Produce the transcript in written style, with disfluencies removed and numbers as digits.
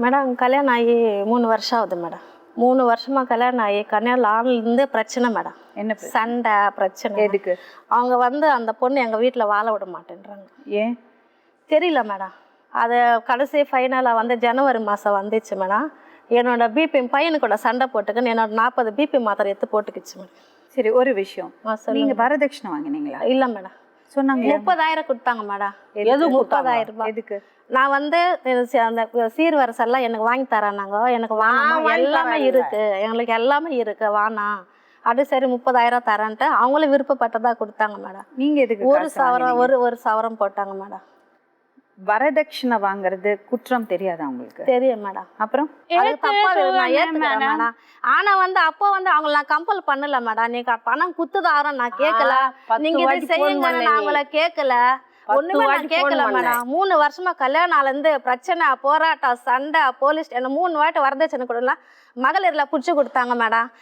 Madam கல்யாணம் ஆகி 3 வருஷம் ஆகுது மேடம். 3 வருஷமா கல்யாணம் ஆகி கல்யாணம் பிரச்சனை மேடம். என்ன சண்டை பிரச்சனை. எதுக்கு? அவங்க அந்த பொண்ணு எங்கள் வீட்டில் வாழ விட மாட்டேன்றாங்க. ஏன் தெரியல மேடம். அது கடைசி ஃபைனலாக ஜனவரி மாதம் வந்துச்சு மேடம். என்னோட பிபி பையனு கூட சண்டை போட்டுக்குன்னு என்னோட 40 பிபி மாத்திரை எடுத்து போட்டுக்கிச்சு மேடம். சரி, ஒரு விஷயம், நீங்க வரதட்சணை வாங்கினீங்களா? இல்லை மேடம். சொன்னாங்க 30,000 கொடுத்தாங்க மேடம். எது 30,000 ரூபாய்? எதுக்கு? நான் அந்த சீர்வரிசெல்லாம் எனக்கு வாங்கி தரேன்னாங்க. எனக்கு வாங்க எல்லாமே இருக்கு, எங்களுக்கு எல்லாமே இருக்கு, வானா அது சரி 30,000 தரேன்ட்டு அவங்களும் விருப்பப்பட்டதா கொடுத்தாங்க மேடம். நீங்க எதுக்கு? ஒரு சவரம் போட்டாங்க மேடம். வரதட்சணை வாங்குறது குற்றம் தெரியாதா உங்களுக்கு? தெரியும் மேடம். அப்புறம் தப்பா நான் ஏத்துக்கிறேன் மேடம். ஆனா அப்போ அவங்களை நான் கம்பல் பண்ணல மேடம். நீங்க பணம் குத்துதாரம் நான் கேட்கல, நீங்க இதை செய்யுங்க நான் அவங்கள கேட்கல, ஒண்ணுமே நான் கேட்கல மேடம். 3 வருஷமா கல்யாணம் பிரச்சனை, போராட்டம், சண்டை, போலீஸ் என்ன 3 வாட்டி வரதட்சணை கொடுக்கலாம் மகளிர்ல புடிச்சு கொடுத்தாங்க மேடம்.